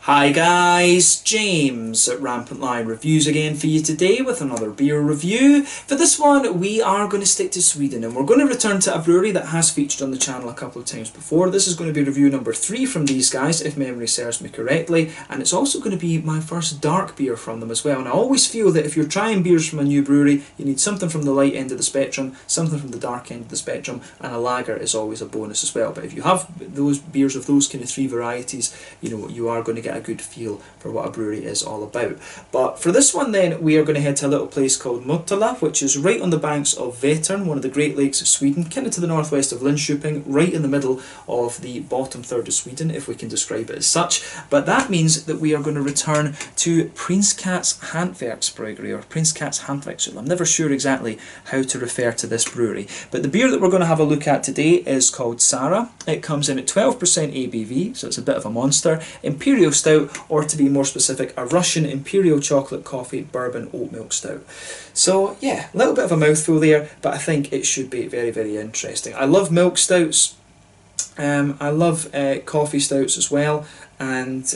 Hi guys, James at RampantLionReviews again for you today with another beer review. For this one we are going to stick to Sweden and we're going to return to a brewery that has featured on the channel a couple of times before. This is going to be review number 3 from these guys if memory serves me correctly, and it's also going to be my first dark beer from them as well. And I always feel that if you're trying beers from a new brewery you need something from the light end of the spectrum, something from the dark end of the spectrum, and a lager is always a bonus as well. But if you have those beers of those kind of 3 varieties, you know, you are going to get a good feel for what a brewery is all about. But for this one then, we are going to head to a little place called Motala, which is right on the banks of Vättern, one of the Great Lakes of Sweden, kind of to the northwest of Linköping, right in the middle of the bottom third of Sweden, if we can describe it as such. But that means that we are going to return to Prins Hantverksbryggeri, or Prins Hantverksöl. I'm never sure exactly how to refer to this brewery. But the beer that we're going to have a look at today is called Tsara. It comes in at 12% ABV, so it's a bit of a monster. Imperial Stout, or to be more specific, a Russian Imperial Chocolate Coffee Bourbon Oat Milk Stout. So yeah, a little bit of a mouthful there, but I think it should be very, very interesting. I love milk stouts. I love coffee stouts as well, and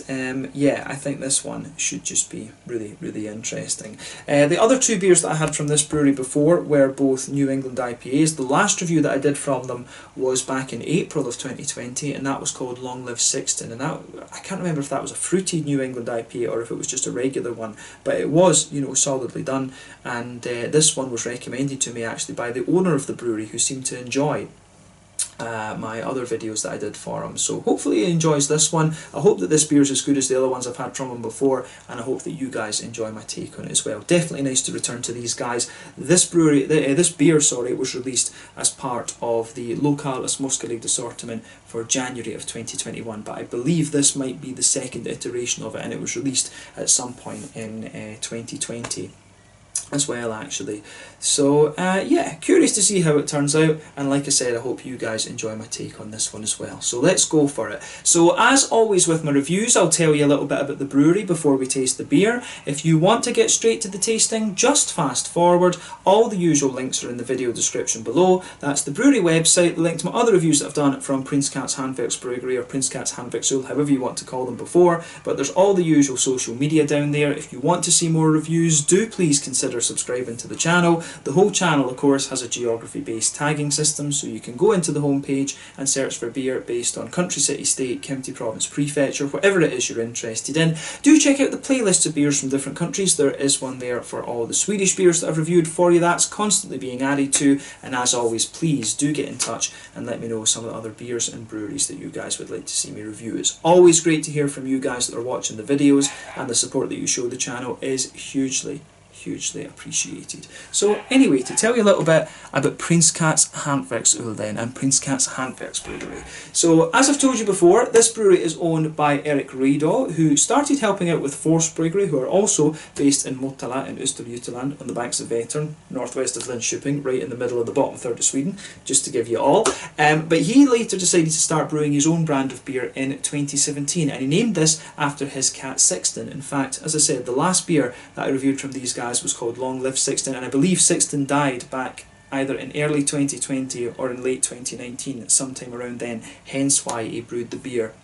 yeah, I think this one should just be really, really interesting. The other 2 beers that I had from this brewery before were both New England IPAs. The last review that I did from them was back in April of 2020, and that was called Long Live Sixteen, and that, I can't remember if that was a fruity New England IPA or if it was just a regular one, but it was, you know, solidly done. And this one was recommended to me actually by the owner of the brewery, who seemed to enjoy my other videos that I did for him. So hopefully he enjoys this one. I hope that this beer is as good as the other ones I've had from him before, and I hope that you guys enjoy my take on it as well. Definitely nice to return to these guys. This brewery, this beer, was released as part of the Lokales Muskelid assortment for January of 2021, but I believe this might be the second iteration of it, and it was released at some point in 2020 as well actually. So yeah, curious to see how it turns out, and like I said, I hope you guys enjoy my take on this one as well. So let's go for it. So as always with my reviews, I'll tell you a little bit about the brewery before we taste the beer. If you want to get straight to the tasting, just fast forward. All the usual links are in the video description below. That's the brewery website, the link to my other reviews that I've done from Prins Hantverksbryggeri or Prins Hantverksöl, however you want to call them before, but there's all the usual social media down there. If you want to see more reviews, do please consider subscribing to the channel. The whole channel, of course, has a geography based tagging system, so you can go into the home page and search for beer based on country, city, state, county, province, prefecture, whatever it is you're interested in. Do check out the playlists of beers from different countries. There is one there for all the Swedish beers that I've reviewed for you. That's constantly being added to, and as always, please do get in touch and let me know some of the other beers and breweries that you guys would like to see me review. It's always great to hear from you guys that are watching the videos, and the support that you show the channel is hugely appreciated. So anyway, to tell you a little bit about Prins Hantverksöl then, and Prins Hantverksbryggeri. So as I've told you before, this brewery is owned by Erik Rydal, who started helping out with Forsbryggeri, who are also based in Motala in Östergötaland on the banks of Vättern, northwest of Linköping, right in the middle of the bottom third of Sweden, just to give you all. But he later decided to start brewing his own brand of beer in 2017, and he named this after his cat Sixten. In fact, as I said, the last beer that I reviewed from these guys was called Long Live Sixteen, and I believe Sixten died back either in early 2020 or in late 2019, sometime around then, hence why he brewed the beer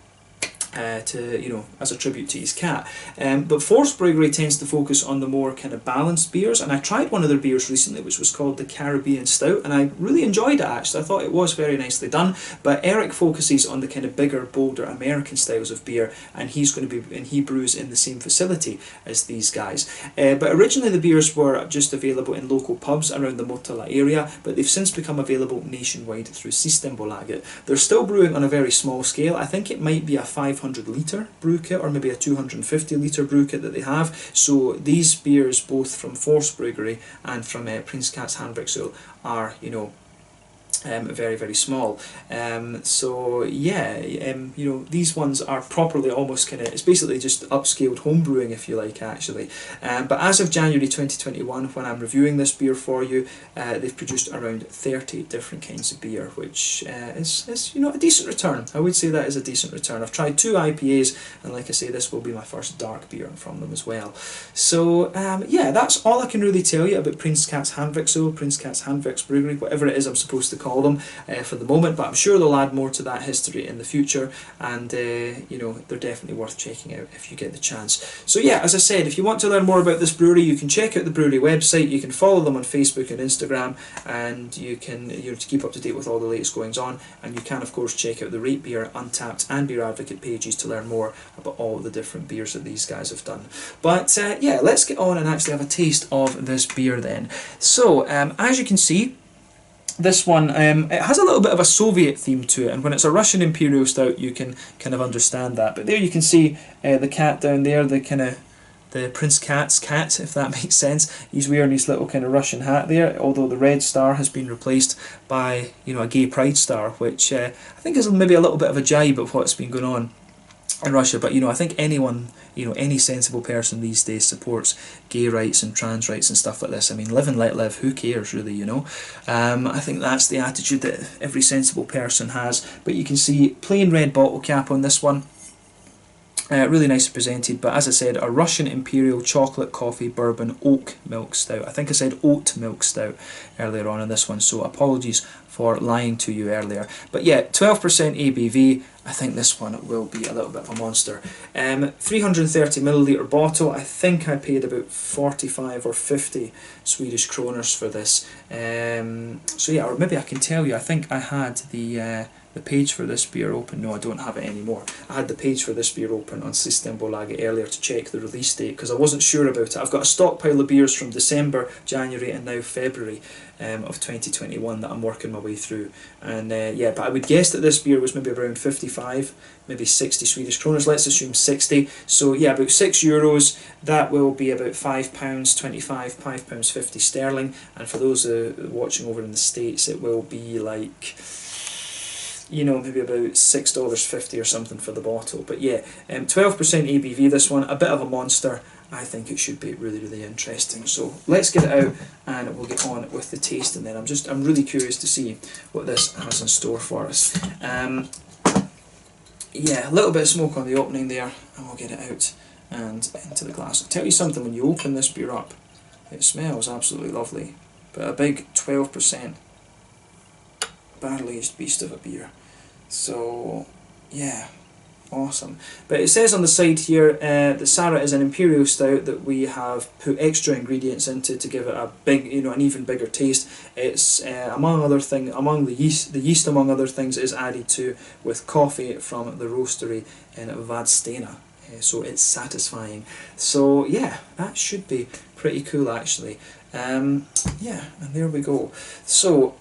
to, you know, as a tribute to his cat. But Forsbryggeri tends to focus on the more kind of balanced beers, and I tried one of their beers recently which was called the Caribbean Stout, and I really enjoyed it actually. I thought it was very nicely done, but Erik focuses on the kind of bigger, bolder American styles of beer, and he brews in the same facility as these guys. But originally the beers were just available in local pubs around the Motala area, but they've since become available nationwide through Systembolaget. They're still brewing on a very small scale. I think it might be a 500 litre brew kit or maybe a 250 litre brew kit that they have. So these beers, both from Forsbryggeri and from Prins Hantverksöl, are, you know, very, very small. So yeah, you know, these ones are properly almost kind of, it's basically just upscaled home brewing, if you like, actually. But as of January 2021, when I'm reviewing this beer for you, they've produced around 30 different kinds of beer, which is, you know, a decent return. I would say that is a decent return. I've tried 2 IPAs, and like I say, this will be my first dark beer from them as well. So yeah, that's all I can really tell you about Prins Hantverksöl, Prins Hantverksbryggeri, whatever it is I'm supposed to call them for the moment, but I'm sure they'll add more to that history in the future, and you know, they're definitely worth checking out if you get the chance. So yeah, as I said, if you want to learn more about this brewery, you can check out the brewery website, you can follow them on Facebook and Instagram, and you can, you know, to keep up to date with all the latest goings on, and you can of course check out the Rate Beer, Untappd and Beer Advocate pages to learn more about all the different beers that these guys have done. But yeah, let's get on and actually have a taste of this beer then. So as you can see, this one, it has a little bit of a Soviet theme to it, and when it's a Russian Imperial Stout you can kind of understand that. But there you can see the cat down there, the kind of the Prince Cat's cat, if that makes sense. He's wearing his little kind of Russian hat there, although the red star has been replaced by, you know, a gay pride star, which I think is maybe a little bit of a jibe of what's been going on in Russia. But you know, I think anyone, you know, any sensible person these days supports gay rights and trans rights and stuff like this. I mean, live and let live, who cares really, you know. I think that's the attitude that every sensible person has. But you can see plain red bottle cap on this one. Really nicely presented, but as I said, a Russian Imperial chocolate coffee bourbon oat milk stout. I think I said oat milk stout earlier on in this one, so apologies for lying to you earlier. But yeah, 12% ABV. I think this one will be a little bit of a monster. 330ml bottle. I think I paid about 45 or 50 Swedish kroners for this. So yeah, or maybe I can tell you, I think I had the page for this beer open. No, I don't have it anymore. I had the page for this beer open on Systembolaget earlier to check the release date, because I wasn't sure about it. I've got a stockpile of beers from December, January and now February of 2021 that I'm working my way through. And yeah, but I would guess that this beer was maybe around 55, maybe 60 Swedish kroners, let's assume 60. So yeah, about €6. That will be about £5.25, £5.50 sterling. And for those watching over in the States, it will be like, you know, maybe about $6.50 or something for the bottle. But yeah, 12% ABV this one, a bit of a monster. I think it should be really, really interesting. So let's get it out and we'll get on with the taste, and then I'm really curious to see what this has in store for us. Yeah, a little bit of smoke on the opening there, and we'll get it out and into the glass. I'll tell you something, when you open this beer up, it smells absolutely lovely, but a big 12% barrel-aged beast of a beer. So yeah, awesome. But it says on the side here that Tsara is an Imperial Stout that we have put extra ingredients into to give it a big, you know, an even bigger taste. It's the yeast among other things is added to with coffee from the roastery in Vadstena. So it's satisfying. So yeah, that should be pretty cool actually. Yeah, and there we go. So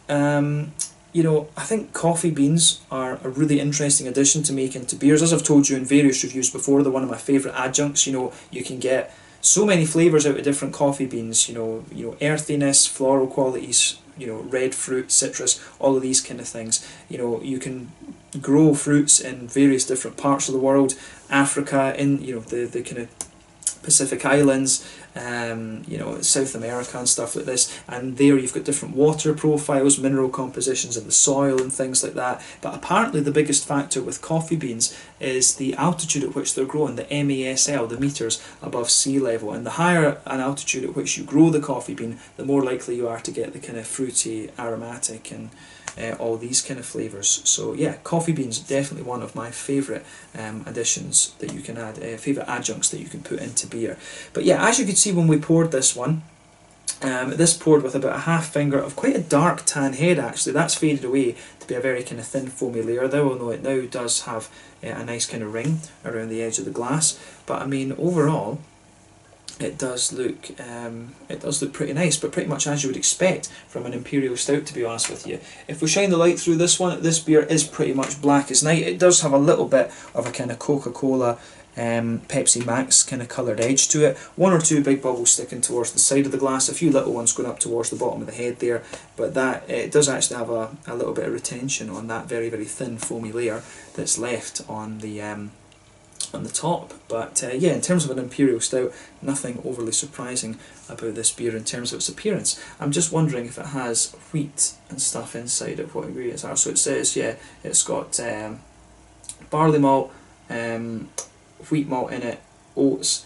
you know, I think coffee beans are a really interesting addition to make into beers. As I've told you in various reviews before, they're one of my favourite adjuncts. You know, you can get so many flavours out of different coffee beans. You know, earthiness, floral qualities, you know, red fruit, citrus, all of these kind of things. You know, you can grow fruits in various different parts of the world, Africa, in, you know, the kind of Pacific Islands, you know, South America and stuff like this, and there you've got different water profiles, mineral compositions of the soil and things like that. But apparently the biggest factor with coffee beans is the altitude at which they're grown, the MESL, the meters above sea level, and the higher an altitude at which you grow the coffee bean, the more likely you are to get the kind of fruity, aromatic and all these kind of flavours. So yeah, coffee beans definitely one of my favourite additions that you can add, favourite adjuncts that you can put into beer. But yeah, as you could see when we poured this one, this poured with about a half finger of quite a dark tan head actually. That's faded away to be a very kind of thin foamy layer, though it now does have a nice kind of ring around the edge of the glass. But I mean, overall, it does look pretty nice, but pretty much as you would expect from an Imperial Stout, to be honest with you. If we shine the light through this one, this beer is pretty much black as night. It does have a little bit of a kind of Coca-Cola, Pepsi Max kind of coloured edge to it. One or two big bubbles sticking towards the side of the glass, a few little ones going up towards the bottom of the head there, but that it does actually have a little bit of retention on that very, very thin foamy layer that's left on the top. But yeah, in terms of an Imperial Stout, nothing overly surprising about this beer in terms of its appearance. I'm just wondering if it has wheat and stuff inside it, what ingredients are. So it says, yeah, it's got barley malt, wheat malt in it, oats,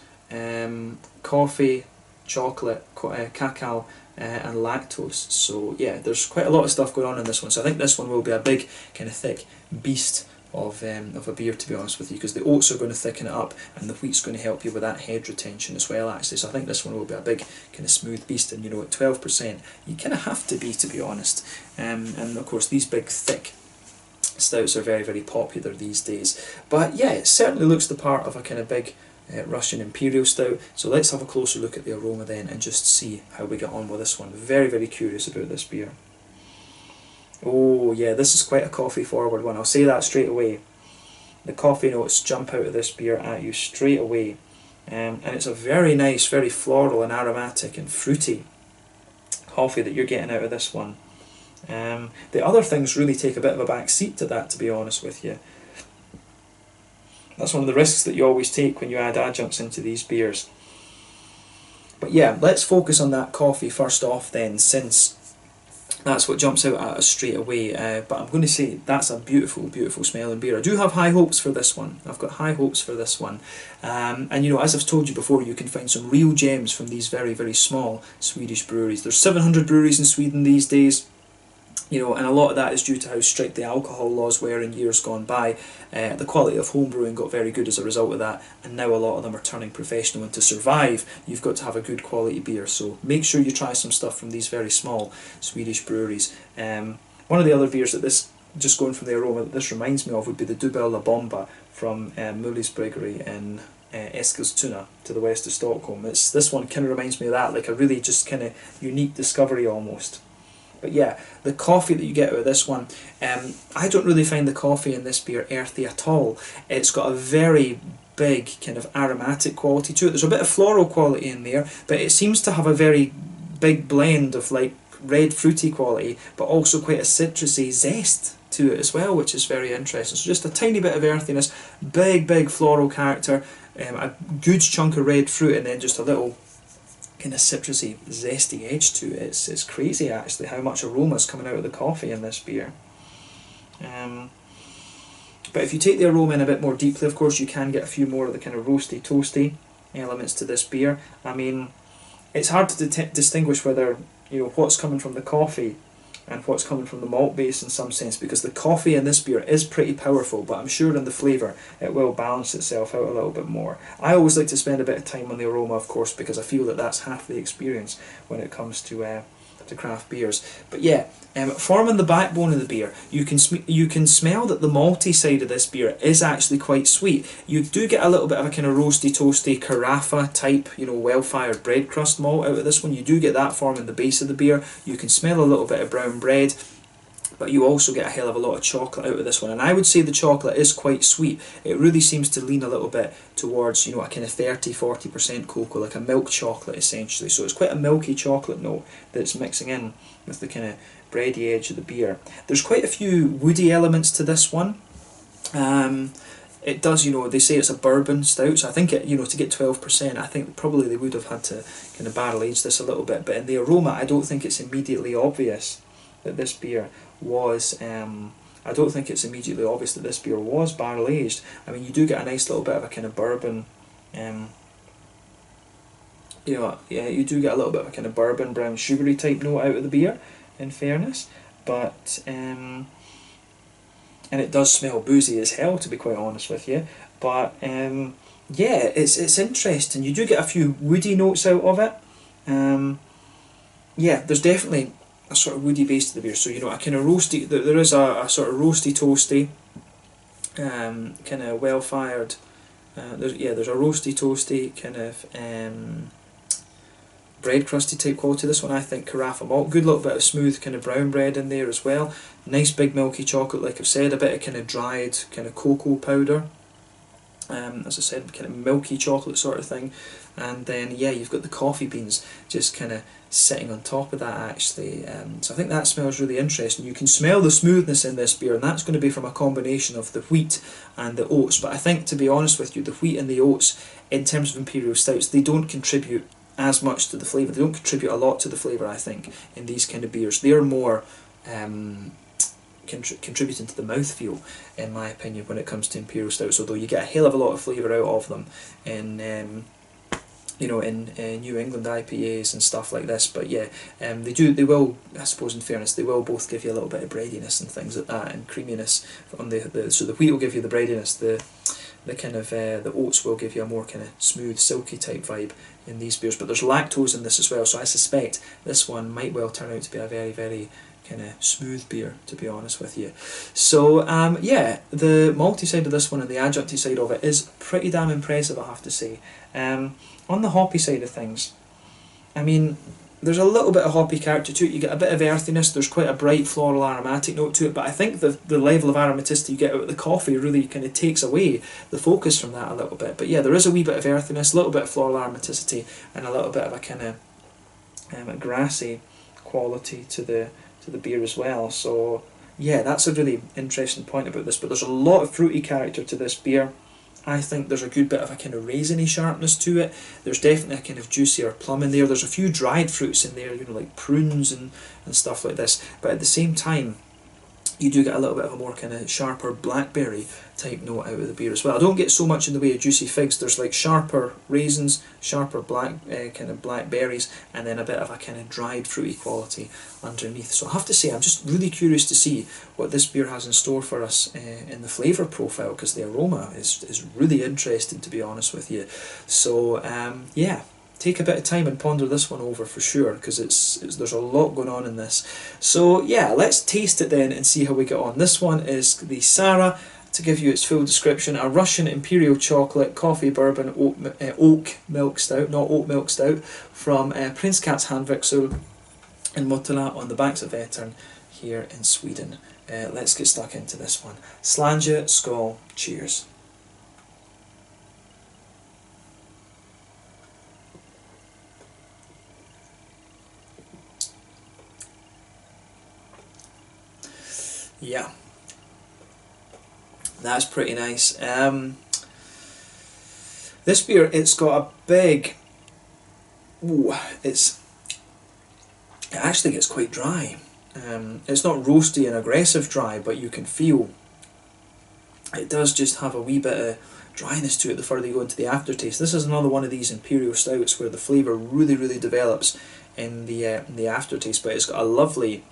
coffee, chocolate, cacao, and lactose. So yeah, there's quite a lot of stuff going on in this one. So I think this one will be a big kind of thick beast of a beer, to be honest with you, because the oats are going to thicken it up and the wheat's going to help you with that head retention as well, actually. So I think this one will be a big kind of smooth beast, and you know, at 12% you kind of have to be honest. And of course these big thick stouts are very, very popular these days. But yeah, it certainly looks the part of a kind of big Russian Imperial stout. So let's have a closer look at the aroma then and just see how we get on with this one. Very, very curious about this beer. Oh yeah, this is quite a coffee forward one, I'll say that straight away. The coffee notes jump out of this beer at you straight away, and it's a very nice, very floral and aromatic and fruity coffee that you're getting out of this one. The other things really take a bit of a back seat to that, to be honest with you. That's one of the risks that you always take when you add adjuncts into these beers. But yeah, let's focus on that coffee first off then, since that's what jumps out at us straight away. But I'm going to say that's a beautiful, beautiful smelling beer. I do have high hopes for this one. I've got high hopes for this one. And you know, as I've told you before, you can find some real gems from these very, very small Swedish breweries. There's 700 breweries in Sweden these days. You know, and a lot of that is due to how strict the alcohol laws were in years gone by. The quality of home brewing got very good as a result of that, and now a lot of them are turning professional, and to survive you've got to have a good quality beer. So make sure you try some stuff from these very small Swedish breweries. One of the other beers that this, just going from the aroma, that this reminds me of would be the Dubbel La Bomba from Forsbryggeri in Östergötaland to the west of Stockholm. This one kind of reminds me of that, like a really just kind of unique discovery almost. But yeah, the coffee that you get out of this one, I don't really find the coffee in this beer earthy at all. It's got a very big kind of aromatic quality to it. There's a bit of floral quality in there, but it seems to have a very big blend of like red fruity quality, but also quite a citrusy zest to it as well, which is very interesting. So just a tiny bit of earthiness, big floral character, a good chunk of red fruit, and then just a little kind of citrusy, zesty edge to it. It's crazy actually how much aroma is coming out of the coffee in this beer. But if you take the aroma in a bit more deeply, of course, you can get a few more of the kind of roasty, toasty elements to this beer. I mean, it's hard to distinguish whether, you know, what's coming from the coffee and what's coming from the malt base in some sense, because the coffee in this beer is pretty powerful, but I'm sure in the flavour it will balance itself out a little bit more. I always like to spend a bit of time on the aroma, of course, because I feel that that's half the experience when it comes to craft beers. But yeah, forming the backbone of the beer, you can smell that the malty side of this beer is actually quite sweet. You do get a little bit of a kind of roasty, toasty, carafa type, you know, well-fired bread crust malt out of this one. You do get that forming the base of the beer. You can smell a little bit of brown bread, but you also get a hell of a lot of chocolate out of this one. And I would say the chocolate is quite sweet. It really seems to lean a little bit towards, you know, a kind of 30-40% cocoa, like a milk chocolate essentially. So it's quite a milky chocolate note that's mixing in with the kind of bready edge of the beer. There's quite a few woody elements to this one. It does, you know, they say it's a bourbon stout, so I think it, you know, to get 12%, I think probably they would have had to kind of barrel age this a little bit. But in the aroma, I don't think it's immediately obvious that this beer was, I don't think it's immediately obvious that this beer was barrel aged. I mean, you do get a nice little bit of a kind of bourbon, you know, yeah, you do get a little bit of a kind of bourbon, brown, sugary type note out of the beer, in fairness. But, and it does smell boozy as hell, to be quite honest with you. But, yeah, it's interesting. You do get a few woody notes out of it. Yeah, there's definitely a sort of woody base to the beer, so you know, a kind of roasty, there is a sort of roasty toasty, kind of well fired, there's a roasty toasty kind of bread crusty type quality to this one. I think carafa malt, good little bit of smooth kind of brown bread in there as well, nice big milky chocolate, like I've said, a bit of kind of dried kind of cocoa powder, as I said, kind of milky chocolate sort of thing. And then yeah, you've got the coffee beans just kind of sitting on top of that actually. So I think that smells really interesting. You can smell the smoothness in this beer, and that's going to be from a combination of the wheat and the oats. But I think, to be honest with you, the wheat and the oats, in terms of Imperial stouts, they don't contribute as much to the flavour. They don't contribute a lot to the flavour, I think, in these kind of beers. They're more contributing to the mouthfeel, in my opinion, when it comes to Imperial stouts, although you get a hell of a lot of flavour out of them you know, in New England IPAs and stuff like this. But yeah, they will, I suppose in fairness, they will both give you a little bit of breadiness and things like that, and creaminess on so the wheat will give you the breadiness, the kind of the oats will give you a more kind of smooth, silky type vibe in these beers. But there's lactose in this as well, so I suspect this one might well turn out to be a very, very kind of smooth beer, to be honest with you. So yeah, the malty side of this one and the adjuncty side of it is pretty damn impressive, I have to say. On the hoppy side of things, I mean, there's a little bit of hoppy character to it. You get a bit of earthiness, there's quite a bright floral aromatic note to it, but I think the level of aromaticity you get out of the coffee really kind of takes away the focus from that a little bit. But yeah, there is a wee bit of earthiness, a little bit of floral aromaticity, and a little bit of a kind of grassy quality to the beer as well. So yeah, that's a really interesting point about this. But there's a lot of fruity character to this beer. I think there's a good bit of a kind of raisiny sharpness to it. There's definitely a kind of juicier plum in there. There's a few dried fruits in there, you know, like prunes and stuff like this. But at the same time, you do get a little bit of a more kind of sharper blackberry type note out of the beer as well. I don't get so much in the way of juicy figs. There's like sharper raisins, sharper kind of blackberries, and then a bit of a kind of dried fruity quality underneath. So I have to say, I'm just really curious to see what this beer has in store for us in the flavour profile, because the aroma is really interesting, to be honest with you. So yeah, take a bit of time and ponder this one over for sure, because there's a lot going on in this. So yeah, let's taste it then and see how we get on. This one is the Tsara, to give you its full description, a Russian Imperial chocolate coffee bourbon oak milk stout, not oat milk stout, from Prins Hantverksöl in Motala on the banks of Vättern here in Sweden. Let's get stuck into this one. Slanje, skål, cheers. Yeah, that's pretty nice. This beer, it's got a big, it actually gets quite dry. It's not roasty and aggressive dry, but you can feel it does just have a wee bit of dryness to it the further you go into the aftertaste. This is another one of these Imperial stouts where the flavour really, really develops in the aftertaste, but it's got a lovely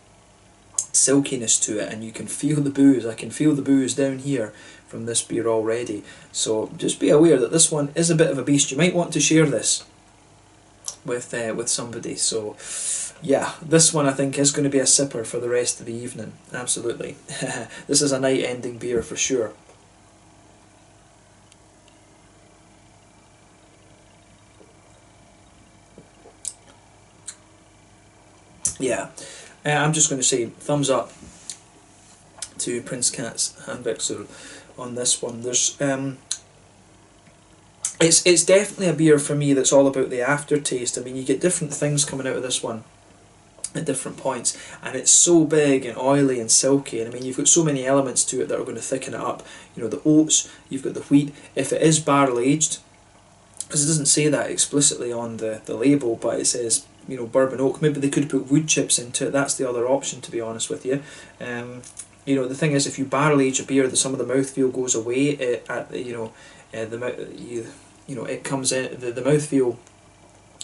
silkiness to it, and you can feel the booze. I can feel the booze down here from this beer already. So just be aware that this one is a bit of a beast. You might want to share this with somebody. So yeah, this one I think is going to be a sipper for the rest of the evening. Absolutely. This is a night ending beer for sure. Yeah, I'm just going to say thumbs up to Prins Hantverksöl on this one. There's it's definitely a beer for me that's all about the aftertaste. I mean, you get different things coming out of this one at different points, and it's so big and oily and silky, and I mean, you've got so many elements to it that are going to thicken it up. You know, the oats, you've got the wheat. If it is barrel aged, because it doesn't say that explicitly on the label, but it says, you know, bourbon oak. Maybe they could put wood chips into it. That's the other option, to be honest with you. You know, the thing is, if you barrel age a beer, some of the mouthfeel goes away. It comes in. The mouthfeel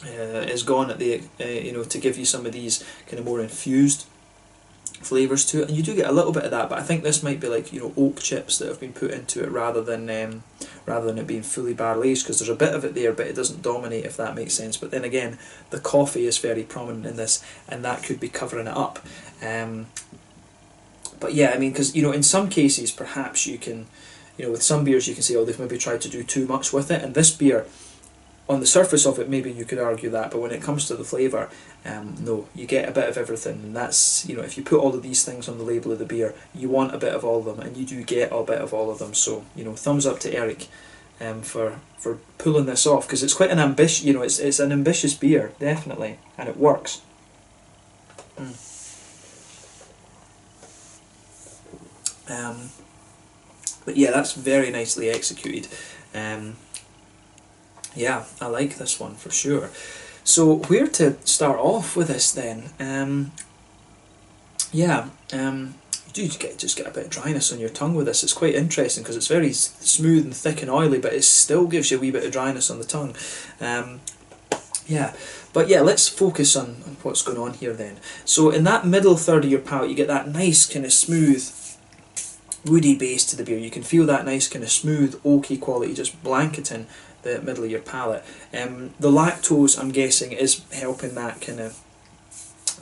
is gone at the to give you some of these kind of more infused flavours to it, and you do get a little bit of that. But I think this might be like, you know, oak chips that have been put into it rather than it being fully barrel aged, because there's a bit of it there, but it doesn't dominate, if that makes sense. But then again, the coffee is very prominent in this, and that could be covering it up. But yeah, I mean, because, you know, in some cases perhaps you can, you know, with some beers you can say, oh, they've maybe tried to do too much with it, and this beer, on the surface of it, maybe you could argue that, but when it comes to the flavour, no, you get a bit of everything, and that's, you know, if you put all of these things on the label of the beer, you want a bit of all of them, and you do get a bit of all of them. So, you know, thumbs up to Eric for pulling this off, because it's quite an ambitious, you know, it's an ambitious beer, definitely, and it works. But yeah, that's very nicely executed. Yeah, I like this one for sure. So where to start off with this then? You do just get a bit of dryness on your tongue with this. It's quite interesting because it's very smooth and thick and oily, but it still gives you a wee bit of dryness on the tongue. Yeah, but yeah, let's focus on what's going on here then. So in that middle third of your palate, you get that nice kind of smooth, woody base to the beer. You can feel that nice kind of smooth, oaky quality just blanketing the middle of your palate. The lactose, I'm guessing, is helping that kind of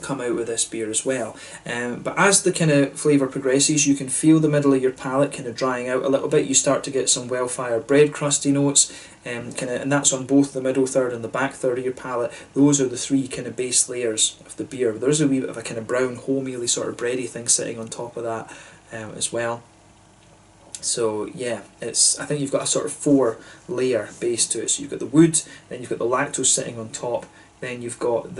come out with this beer as well. But as the kind of flavour progresses, you can feel the middle of your palate kind of drying out a little bit. You start to get some well-fired bread crusty notes, and that's on both the middle third and the back third of your palate. Those are the three kind of base layers of the beer. There's a wee bit of a kind of brown, wholemealy sort of bready thing sitting on top of that as well. So yeah, I think you've got a sort of 4-layer base to it. So you've got the wood, then you've got the lactose sitting on top, then you've got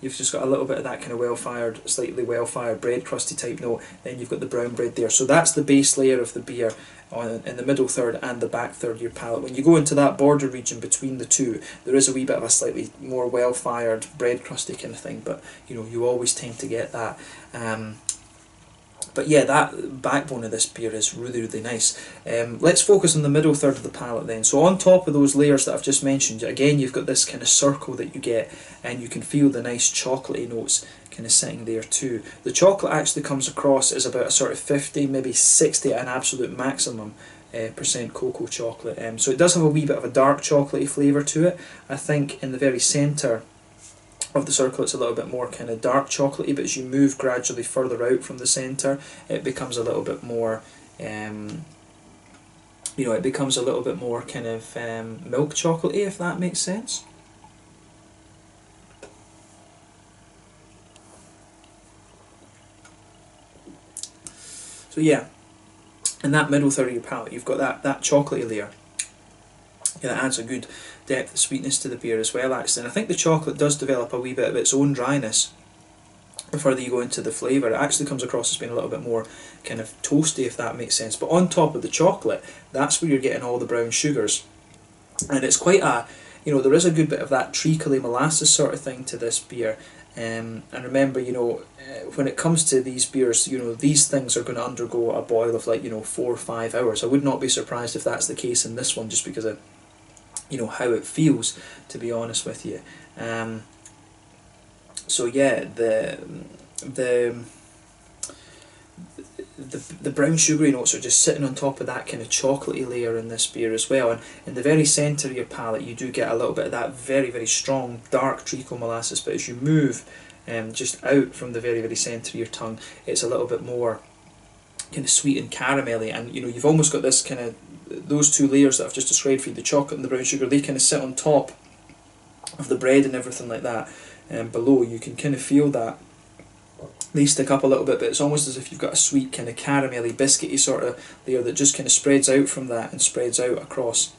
you've just got a little bit of that kind of well-fired, slightly well-fired bread crusty type note, then you've got the brown bread there. So that's the base layer of the beer in the middle third and the back third of your palate. When you go into that border region between the two, there is a wee bit of a slightly more well-fired bread crusty kind of thing, but you always tend to get that. But yeah, that backbone of this beer is really, really nice. Let's focus on the middle third of the palate then. So on top of those layers that I've just mentioned, again you've got this kind of circle that you get, and you can feel the nice chocolatey notes kind of sitting there too. The chocolate actually comes across as about a sort of 50, maybe 60 at an absolute maximum percent cocoa chocolate. So it does have a wee bit of a dark chocolatey flavour to it. I think in the very centre of the circle it's a little bit more kind of dark chocolatey, but as you move gradually further out from the centre, it becomes a little bit more it becomes a little bit more kind of milk chocolatey, if that makes sense. So yeah, in that middle third of your palate you've got that chocolatey layer. Yeah, that adds a good depth of sweetness to the beer as well, actually. And I think the chocolate does develop a wee bit of its own dryness the further you go into the flavour. It actually comes across as being a little bit more kind of toasty, if that makes sense. But on top of the chocolate, that's where you're getting all the brown sugars. And it's quite a, there is a good bit of that treacly molasses sort of thing to this beer. And remember, when it comes to these beers, these things are going to undergo a boil of 4 or 5 hours. I would not be surprised if that's the case in this one, just because of how it feels, to be honest with you. So yeah, the brown sugary notes are just sitting on top of that kind of chocolatey layer in this beer as well. And in the very centre of your palate, you do get a little bit of that very, very strong dark treacle molasses. But as you move just out from the very, very centre of your tongue, it's a little bit more kind of sweet and caramelly. And you've almost got this kind of, those two layers that I've just described for you, the chocolate and the brown sugar, they kind of sit on top of the bread and everything like that. And below, you can kind of feel that they stick up a little bit, but it's almost as if you've got a sweet kind of caramelly, biscuity sort of layer that just kind of spreads out from that and spreads out across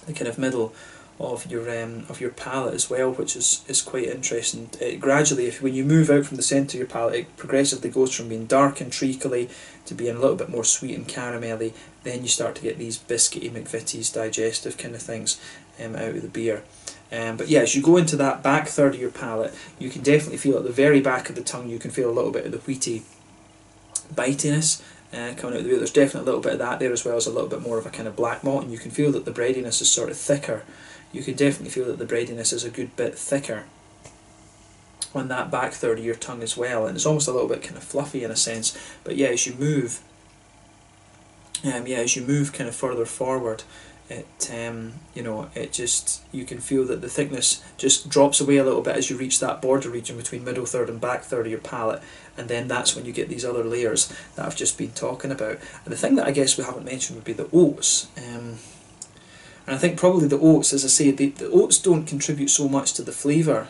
the kind of middle of your palate as well, which is quite interesting. It gradually, when you move out from the centre of your palate, it progressively goes from being dark and treacly to being a little bit more sweet and caramelly. Then you start to get these biscuity McVitie's digestive kind of things out of the beer. But yeah, as you go into that back third of your palate, you can definitely feel at the very back of the tongue, you can feel a little bit of the wheaty bitiness coming out of the beer. There's definitely a little bit of that there, as well as a little bit more of a kind of black malt, and you can feel that the breadiness is sort of thicker. You can definitely feel that the breadiness is a good bit thicker on that back third of your tongue as well, and it's almost a little bit kind of fluffy in a sense. But yeah, as you move kind of further forward, it just, you can feel that the thickness just drops away a little bit as you reach that border region between middle third and back third of your palate, and then that's when you get these other layers that I've just been talking about. And the thing that I guess we haven't mentioned would be the oats. And I think probably the oats, as I say, the oats don't contribute so much to the flavour,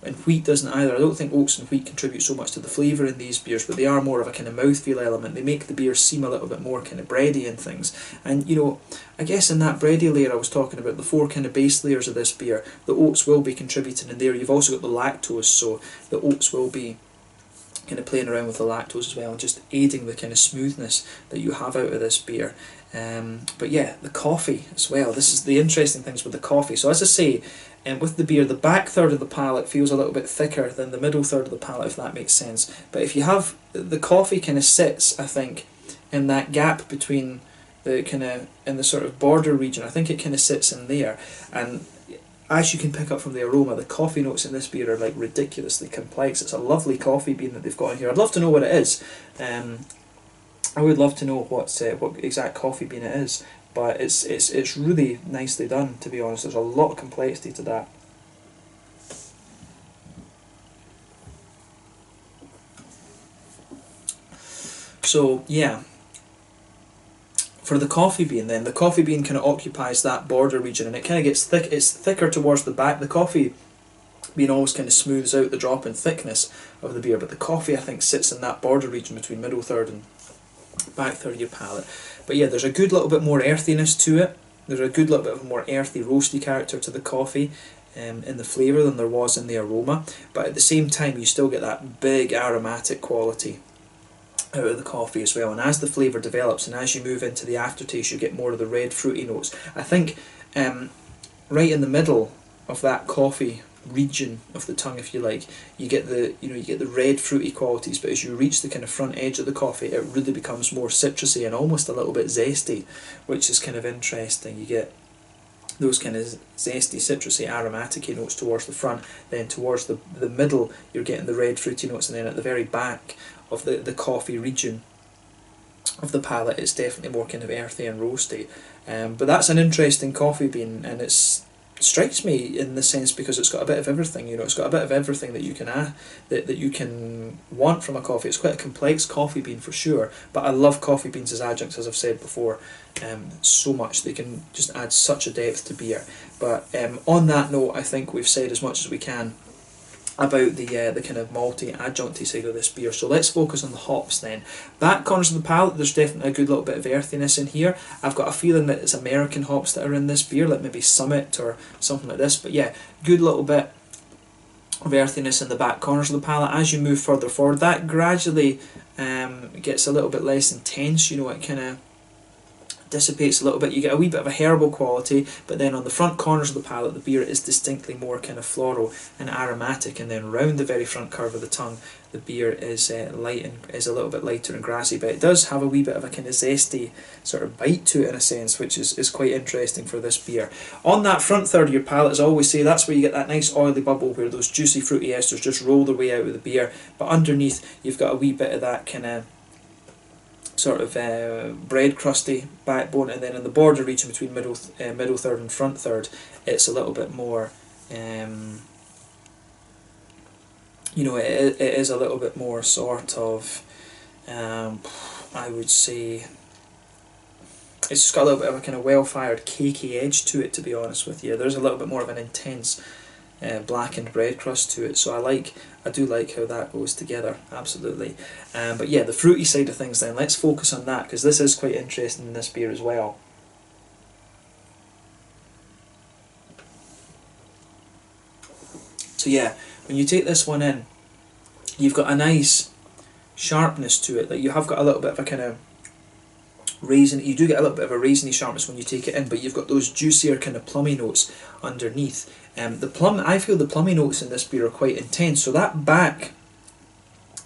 and wheat doesn't either. I don't think oats and wheat contribute so much to the flavour in these beers, but they are more of a kind of mouthfeel element. They make the beer seem a little bit more kind of bready and things. And I guess in that bready layer I was talking about, the 4 kind of base layers of this beer, the oats will be contributing in there. You've also got the lactose, so the oats will be kind of playing around with the lactose as well, and just aiding the kind of smoothness that you have out of this beer. But yeah, the coffee as well. This is the interesting things with the coffee. So as I say, with the beer, the back third of the palate feels a little bit thicker than the middle third of the palate, if that makes sense. But if you have, the coffee kind of sits, I think, in that gap between the kind of in the sort of border region. I think it kind of sits in there, and as you can pick up from the aroma, the coffee notes in this beer are like ridiculously complex. It's a lovely coffee bean that they've got in here. I'd love to know what it is. I would love to know what exact coffee bean it is, but it's really nicely done, to be honest. There's a lot of complexity to that. So yeah, for the coffee bean then, the coffee bean kind of occupies that border region, and it kind of gets thick. It's thicker towards the back. The coffee bean always kind of smooths out the drop in thickness of the beer, but the coffee, I think, sits in that border region between middle third and back third of your palate. But yeah, there's a good little bit more earthiness to it. There's a good little bit of a more earthy, roasty character to the coffee in the flavour than there was in the aroma. But at the same time, you still get that big aromatic quality out of the coffee as well. And as the flavour develops and as you move into the aftertaste, you get more of the red fruity notes. I think right in the middle of that coffee region of the tongue, if you like, you get the red fruity qualities, but as you reach the kind of front edge of the coffee, it really becomes more citrusy and almost a little bit zesty, which is kind of interesting. You get those kind of zesty, citrusy, aromatic notes towards the front, then towards the middle you're getting the red fruity notes, and then at the very back of the coffee region of the palate it's definitely more kind of earthy and roasty. But that's an interesting coffee bean, and it's strikes me in the sense because it's got a bit of everything. It's got a bit of everything that you can that you can want from a coffee. It's quite a complex coffee bean for sure, but I love coffee beans as adjuncts, as I've said before, so much. They can just add such a depth to beer. But on that note, I think we've said as much as we can about the kind of malty adjuncty side of this beer. So let's focus on the hops then. Back corners of the palate, there's definitely a good little bit of earthiness in here. I've got a feeling that it's American hops that are in this beer, like maybe Summit or something like this. But yeah, good little bit of earthiness in the back corners of the palate. As you move further forward, that gradually gets a little bit less intense. It kind of dissipates a little bit. You get a wee bit of a herbal quality, but then on the front corners of the palate the beer is distinctly more kind of floral and aromatic, and then round the very front curve of the tongue the beer is light and is a little bit lighter and grassy, but it does have a wee bit of a kind of zesty sort of bite to it in a sense, which is quite interesting for this beer. On that front third of your palate, as I always say, that's where you get that nice oily bubble where those juicy fruity esters just roll their way out of the beer, but underneath you've got a wee bit of that kind of sort of bread crusty backbone, and then in the border region between middle third and front third it's a little bit more it is a little bit more sort of I would say it's just got a little bit of a kind of well-fired cakey edge to it, to be honest with you. There's a little bit more of an intense blackened bread crust to it, so I do like how that goes together, absolutely. But yeah, the fruity side of things then, let's focus on that, because this is quite interesting in this beer as well. So yeah, when you take this one in, you've got a nice sharpness to it. Like, you have got a little bit of a kind of raisin, you do get a little bit of a raisiny sharpness when you take it in, but you've got those juicier kind of plummy notes underneath. I feel the plummy notes in this beer are quite intense, so that back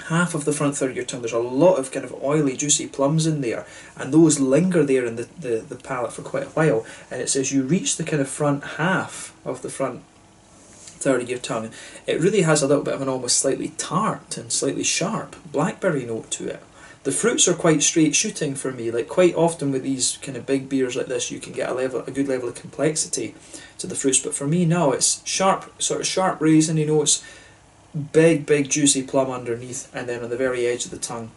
half of the front third of your tongue, there's a lot of kind of oily, juicy plums in there, and those linger there in the palate for quite a while, and it's as you reach the kind of front half of the front third of your tongue, it really has a little bit of an almost slightly tart and slightly sharp blackberry note to it. The fruits are quite straight shooting for me. Like, quite often with these kind of big beers like this, you can get a good level of complexity to the fruits, but for me, no, it's sharp, sort of sharp raisiny notes, big juicy plum underneath, and then on the very edge of the tongue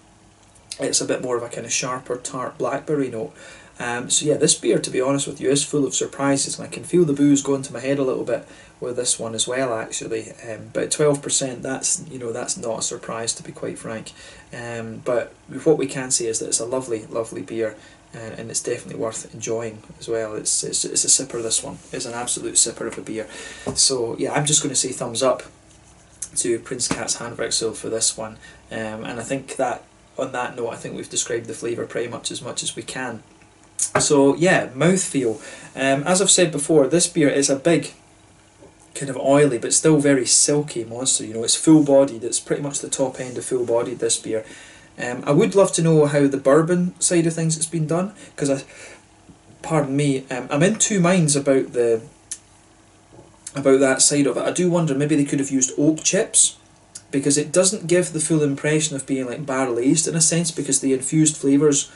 it's a bit more of a kind of sharper tart blackberry note. So yeah, this beer, to be honest with you, is full of surprises, and I can feel the booze going to my head a little bit with this one as well, actually. But 12%, that's not a surprise, to be quite frank. But what we can say is that it's a lovely beer, and it's definitely worth enjoying as well. It's a sipper. This one is an absolute sipper of a beer. So yeah, I'm just going to say thumbs up to Prins Hantverksöl for this one. And I think that on that note, I think we've described the flavour pretty much as we can. So yeah, mouthfeel. As I've said before, this beer is a big, kind of oily, but still very silky monster. It's full-bodied. It's pretty much the top end of full-bodied, this beer. I would love to know how the bourbon side of things has been done, because pardon me, I'm in two minds about that side of it. I do wonder maybe they could have used oak chips, because it doesn't give the full impression of being like barrel aged in a sense, because the infused flavours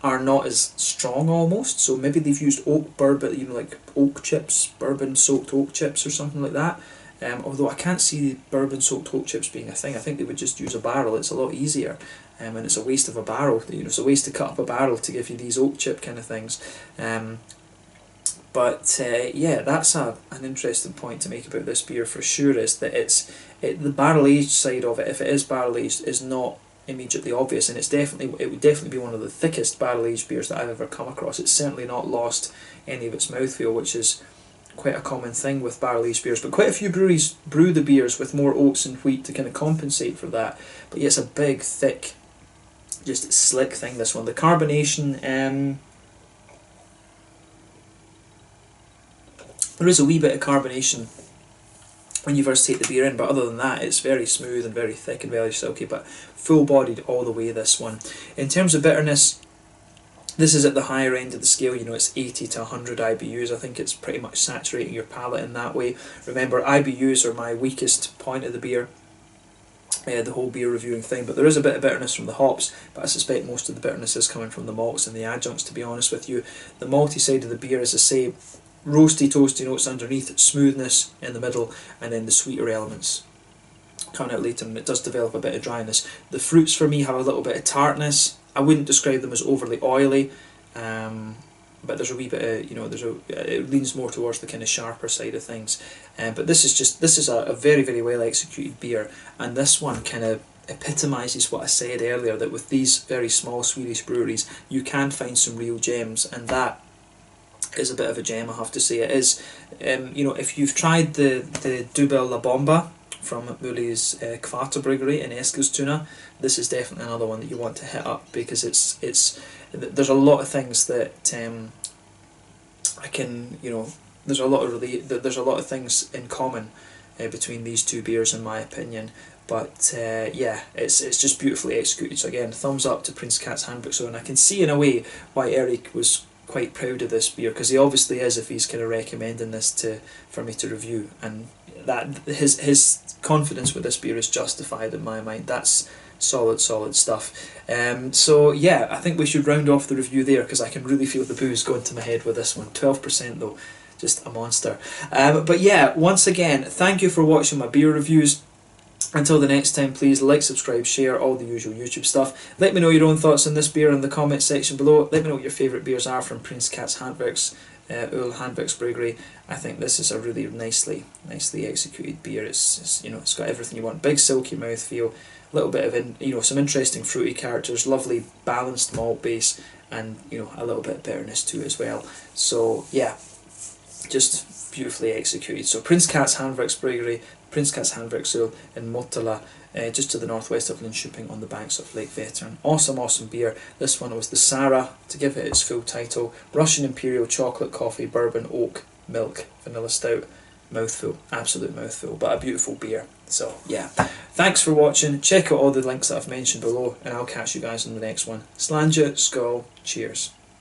are not as strong almost. So maybe they've used oak bourbon, you know, like oak chips, bourbon soaked oak chips or something like that. Although I can't see bourbon soaked oak chips being a thing. I think they would just use a barrel. It's a lot easier, and it's a waste of a barrel. You know, it's a waste to cut up a barrel to give you these oak chip kind of things. But yeah, that's an interesting point to make about this beer for sure. Is that the barrel aged side of it, if it is barrel aged, is not immediately obvious, and it would definitely be one of the thickest barrel aged beers that I've ever come across. It's certainly not lost any of its mouthfeel, which is quite a common thing with barrel aged beers. But quite a few breweries brew the beers with more oats and wheat to kind of compensate for that. But yeah, it's a big, thick, just slick thing. This one, the carbonation. There is a wee bit of carbonation when you first take the beer in, but other than that, it's very smooth and very thick and very silky, but full-bodied all the way, this one. In terms of bitterness, this is at the higher end of the scale. You know, it's 80 to 100 IBUs. I think it's pretty much saturating your palate in that way. Remember, IBUs are my weakest point of the beer, the whole beer reviewing thing, but there is a bit of bitterness from the hops, but I suspect most of the bitterness is coming from the malts and the adjuncts, to be honest with you. The malty side of the beer, as I say, roasty, toasty notes underneath, smoothness in the middle, and then the sweeter elements coming out later, and it does develop a bit of dryness. The fruits for me have a little bit of tartness. I wouldn't describe them as overly oily, but there's a wee bit of, you know, it leans more towards the kind of sharper side of things. But this is a very, very well executed beer, and this one kind of epitomises what I said earlier, that with these very small Swedish breweries you can find some real gems, and that is a bit of a gem, I have to say. It is, you know, if you've tried the Dubbel La Bomba from Mulli's Kvartbrygeri in Eskilstuna, this is definitely another one that you want to hit up, because there's a lot of things that I can, you know, there's a lot of things in common between these two beers, in my opinion. But yeah, it's just beautifully executed. So again, thumbs up to Prins Hantverksöl, and I can see in a way why Eric was quite proud of this beer, because he obviously is, if he's kind of recommending this for me to review, and that his confidence with this beer is justified in my mind. That's solid stuff. So yeah, I think we should round off the review there, because I can really feel the booze going to my head with this one. 12% though, just a monster. But yeah, once again, thank you for watching my beer reviews. Until the next time, please like, subscribe, share, all the usual YouTube stuff. Let me know your own thoughts on this beer in the comment section below. Let me know what your favourite beers are from Prins Hantverksöl. I think this is a really nicely executed beer. It's you know, it's got everything you want. Big silky mouthfeel, a little bit of you know, some interesting fruity characters, lovely balanced malt base, and you know, a little bit of bitterness too as well. So yeah, just beautifully executed. So Prins Hantverksöl in Motala, just to the northwest of Linköping on the banks of Lake Vättern. Awesome beer. This one was the Tsara, to give it its full title, Russian Imperial Chocolate Coffee Bourbon Oak Milk Vanilla Stout. Mouthful, absolute mouthful, but a beautiful beer. So yeah, thanks for watching. Check out all the links that I've mentioned below, and I'll catch you guys in the next one. Slanja, skål, cheers.